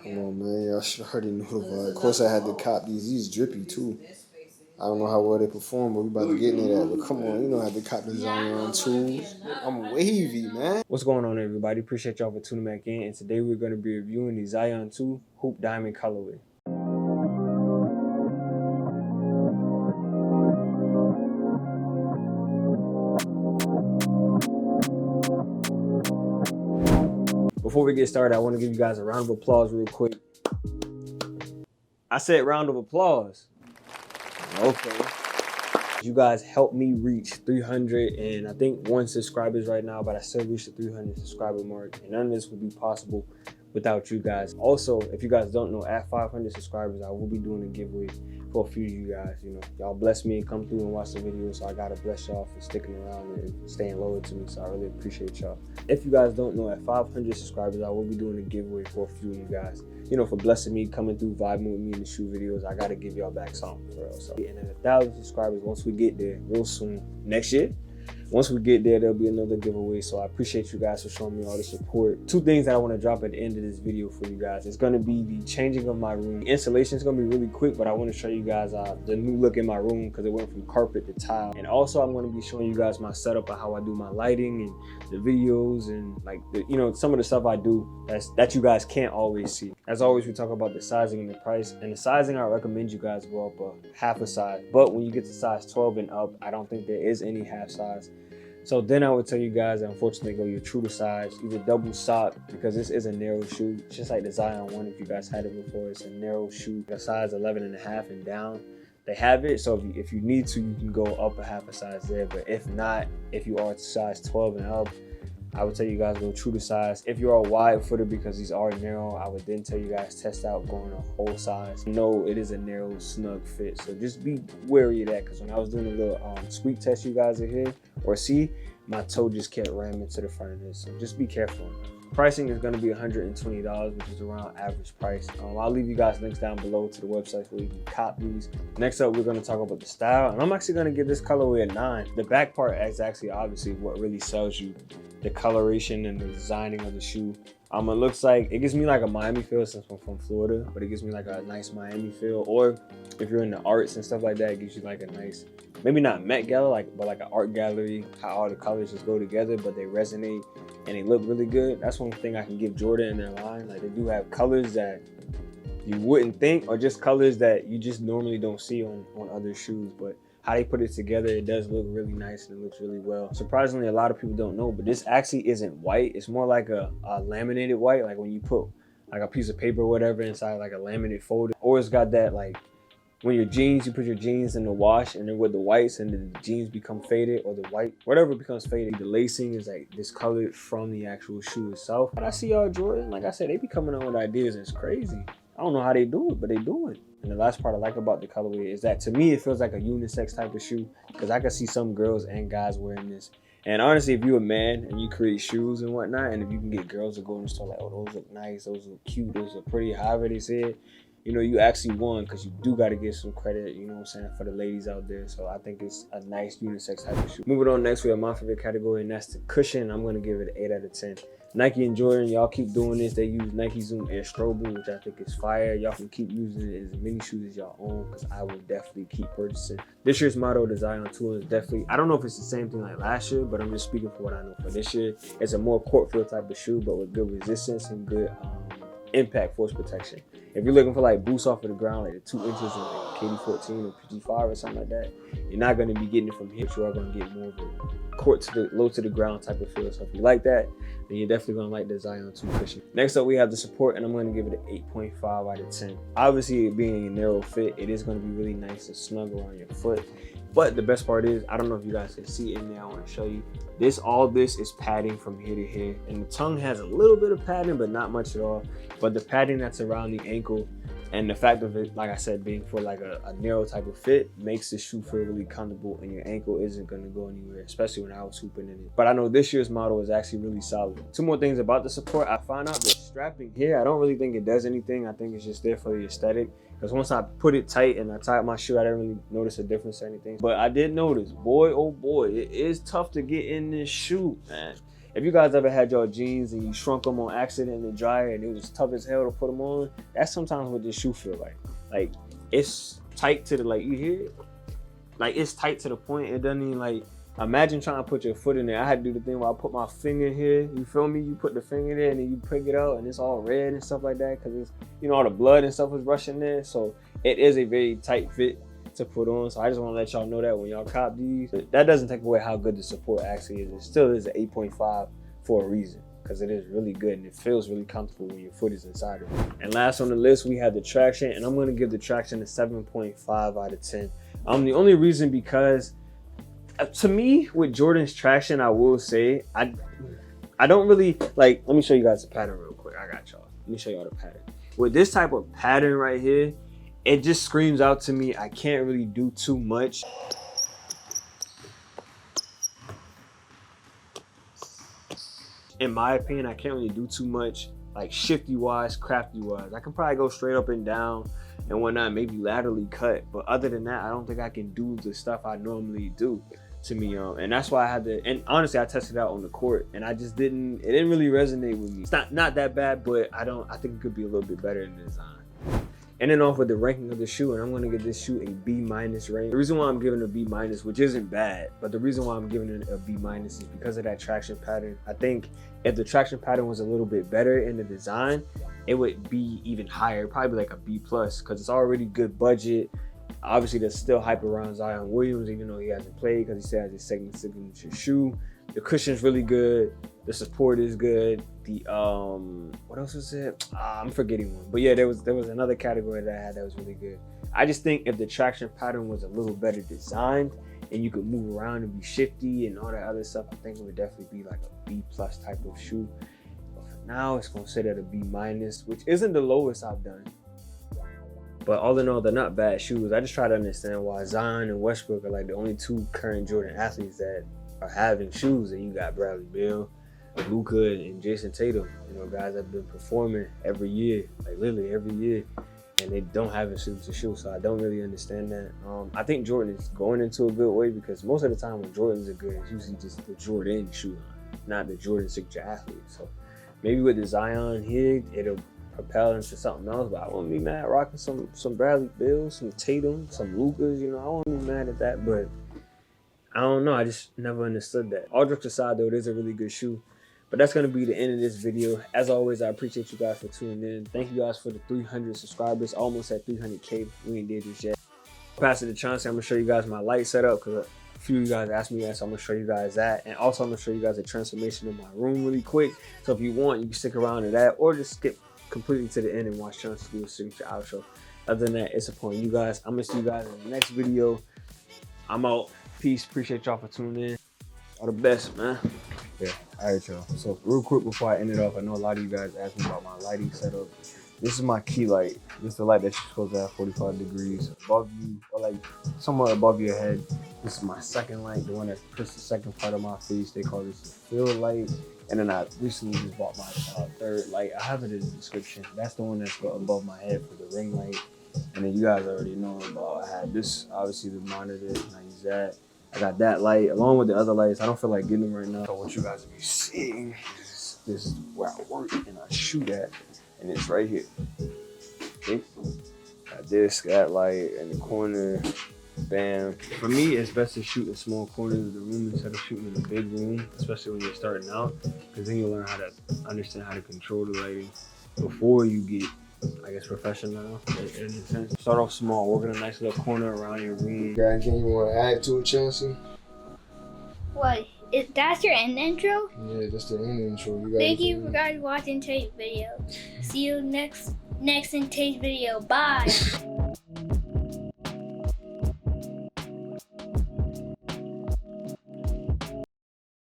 Come on, man. Y'all should already know the vibe. Of course, I had to cop these. These drippy, too. I don't know how well they perform, but we about to get into that. But come on, you know I had to cop the Zion 2s. I'm wavy, man. What's going on, everybody? Appreciate y'all for tuning back in. And today we're going to be reviewing the Zion 2 Hoop Diamond colorway. Before we get started, I want to give you guys a round of applause real quick. I said round of applause. Okay. You guys helped me reach 300 and I think 1 subscribers right now, but I still reached the 300 subscriber mark, and none of this would be possible without you guys. Also, if you guys don't know, at 500 subscribers, I will be doing a giveaway for a few of you guys. You know, y'all bless me and come through and watch the video, so I gotta bless y'all for sticking around and staying loyal to me, so I really appreciate y'all. If you guys don't know, at 500 subscribers, I will be doing a giveaway for a few of you guys. You know, for blessing me, coming through, vibing with me in the shoe videos. I gotta give y'all back something for real. So, and at 1,000 subscribers, once we get there real soon, next year, once we get there, there'll be another giveaway. So I appreciate you guys for showing me all the support. 2 things that I want to drop at the end of this video for you guys. It's going to be the changing of my room. The installation is going to be really quick, but I want to show you guys the new look in my room because it went from carpet to tile. And also I'm going to be showing you guys my setup of how I do my lighting and the videos and like you know, some of the stuff I do that you guys can't always see. As always, we talk about the sizing and the price. And the sizing, I recommend you guys go up a half a size. But when you get to size 12 and up, I don't think there is any half size. So then I would tell you guys that unfortunately go your true to size, either double sock, because this is a narrow shoe, just like the Zion 1. If you guys had it before, it's a narrow shoe, a size 11.5 and down. They have it, so if you need to, you can go up a half a size there. But if not, if you are size 12 and up, I would tell you guys go true to size. If you are a wide footer, because these are narrow, I would then tell you guys test out going a whole size. No, it is a narrow, snug fit. So just be wary of that, because when I was doing a little squeak test, you guys are here or see, my toe just kept ramming to the front of this. So just be careful. Pricing is going to be $120, which is around average price. I'll leave you guys links down below to the website where you can cop these. Next up, we're going to talk about the style, and I'm actually going to give this colorway a 9. The back part is actually obviously what really sells you the coloration and the designing of the shoe. It looks like, it gives me like a Miami feel since I'm from Florida, but it gives me like a nice Miami feel. Or if you're in the arts and stuff like that, it gives you like a nice, maybe not Met Gala, but like an art gallery, how all the colors just go together, but they resonate and they look really good. That's one thing I can give Jordan in their line. Like, they do have colors that you wouldn't think, or just colors that you just normally don't see on other shoes, but how they put it together, it does look really nice and it looks really well. Surprisingly, a lot of people don't know, but this actually isn't white. It's more like a laminated white, like when you put like a piece of paper or whatever inside like a laminate folder. Or it's got that, like when your jeans, you put your jeans in the wash and then with the whites and the jeans become faded, or the white, whatever becomes faded. The lacing is like discolored from the actual shoe itself. But I see y'all Jordan, like I said, they be coming up with ideas and it's crazy. I don't know how they do it, but they do it. And the last part I like about the colorway is that to me, it feels like a unisex type of shoe, because I can see some girls and guys wearing this. And honestly, if you're a man and you create shoes and whatnot, and if you can get girls to go in the store like, oh, those look nice, those look cute, those look pretty, however they say it, you know, you actually won, because you do got to give some credit, you know what I'm saying, for the ladies out there. So I think it's a nice unisex type of shoe. Moving on, next we have my favorite category, and that's the cushion. I'm going to give it an 8 out of 10. Nike and Jordan, y'all keep doing this. They use Nike Zoom Air Strobel, which I think is fire. Y'all can keep using it as many shoes as y'all own, because I will definitely keep purchasing. This year's motto, the Zion 2, is definitely, I don't know if it's the same thing like last year, but I'm just speaking for what I know for this year. It's a more court feel type of shoe, but with good resistance and good impact force protection. If you're looking for like boosts off of the ground, like the 2 inches in like KD14 or PG5 or something like that, you're not going to be getting it from here. You are going to get more of a court to the low to the ground type of feel. So if you like that, then you're definitely going to like the Zion 2 cushion. Next up, we have the support, and I'm going to give it an 8.5 out of 10. Obviously, it being a narrow fit, it is going to be really nice and snug around your foot. But the best part is, I don't know if you guys can see in there, I want to show you. All this is padding from here to here. And the tongue has a little bit of padding, but not much at all. But the padding that's around the ankle, and the fact of it, like I said, being for like a narrow type of fit, makes the shoe feel really comfortable, and your ankle isn't going to go anywhere, especially when I was hooping in it. But I know this year's model is actually really solid. 2 more things about the support. I found out the strapping here, I don't really think it does anything. I think it's just there for the aesthetic. Because once I put it tight and I tied my shoe, I didn't really notice a difference or anything. But I did notice, boy, oh boy, it is tough to get in this shoe, man. If you guys ever had your jeans and you shrunk them on accident in the dryer and it was tough as hell to put them on, that's sometimes what this shoe feel like. Like, it's tight to the, like, you hear it? Like, it's tight to the point, it doesn't even, like, imagine trying to put your foot in there. I had to do the thing where I put my finger here, you feel me? You put the finger there and then you pick it out and it's all red and stuff like that because it's, you know, all the blood and stuff was rushing there. So it is a very tight fit to put on. So I just want to let y'all know that when y'all cop these, that doesn't take away how good the support actually is. It still is an 8.5 for a reason, because it is really good and it feels really comfortable when your foot is inside of it. And last on the list, we have the traction, and I'm going to give the traction a 7.5 out of 10. The only reason because to me, with Jordan's traction, I will say, I don't really, like, let me show you guys the pattern real quick. I got y'all. Let me show y'all the pattern. With this type of pattern right here, it just screams out to me, I can't really do too much. In my opinion, I can't really do too much, like shifty-wise, crafty-wise. I can probably go straight up and down and whatnot, maybe laterally cut. But other than that, I don't think I can do the stuff I normally do. To me, and that's why I had to, and honestly I tested it out on the court and I just it didn't really resonate with me. It's not that bad, but I think it could be a little bit better in the design. Ending off with the ranking of the shoe, and I'm going to give this shoe a B- rank. The reason why I'm giving it a B-, which isn't bad, but the reason why I'm giving it a B- is because of that traction pattern. I think if the traction pattern was a little bit better in the design, it would be even higher, probably like a B+, because it's already good budget. Obviously, there's still hype around Zion Williams, even though he hasn't played, because he still has his second signature shoe. The cushion's really good. The support is good. The what else was it? I'm forgetting one. But yeah, there was another category that I had that was really good. I just think if the traction pattern was a little better designed and you could move around and be shifty and all that other stuff, I think it would definitely be like a B+ type of shoe. But for now, it's gonna sit at a B-, which isn't the lowest I've done. But all in all, they're not bad shoes. I just try to understand why Zion and Westbrook are like the only two current Jordan athletes that are having shoes. And you got Bradley Beal, Luka, and Jason Tatum. You know, guys that have been performing every year, like literally every year, and they don't have a shoe to shoe. So I don't really understand that. I think Jordan is going into a good way because most of the time when Jordans are good, it's usually just the Jordan shoe line, not the Jordan signature athlete. So maybe with the Zion here, it'll propel into something else, but I wouldn't be mad rocking some Bradley Beal, some Tatum, some Lukas, you know, I wouldn't be mad at that, but I don't know, I just never understood that. All jokes aside though, it is a really good shoe, but that's going to be the end of this video. As always, I appreciate you guys for tuning in. Thank you guys for the 300 subscribers, almost at 300K, we ain't did this yet. Pass it to Chauncey, I'm going to show you guys my light setup, because a few of you guys asked me that, so I'm going to show you guys that, and also I'm going to show you guys a transformation of my room really quick, so if you want, you can stick around to that, or just skip completely to the end and watch Chauncey do a signature outro. Other than that, it's upon you guys. I'm gonna see you guys in the next video. I'm out. Peace. Appreciate y'all for tuning in. All the best, man. Yeah, all right, y'all. So real quick before I end it off, I know a lot of you guys asked me about my lighting setup. This is my key light. This is the light that you're supposed to have 45 degrees above you, or like somewhere above your head. This is my second light, the one that puts the second part of my face. They call this the field light. And then I recently just bought my third light. I have it in the description. That's the one that's above my head for the ring light. And then you guys already know about, I had this, obviously the monitor, and I use that. I got that light along with the other lights. I don't feel like getting them right now. So what you guys will be seeing, this is where I work and I shoot at, and it's right here. Okay? Got this, that light in the corner. Bam. For me, it's best to shoot in small corners of the room instead of shooting in a big room, especially when you're starting out, because then you'll learn how to understand how to control the lighting before you get, I guess, professional in a sense. Start off small, work in a nice little corner around your room. Got anything you want to add to it, Chelsea? What? That's your end intro? Yeah, that's the end intro. Thank you for guys watching today's video. See you next in today's video. Bye.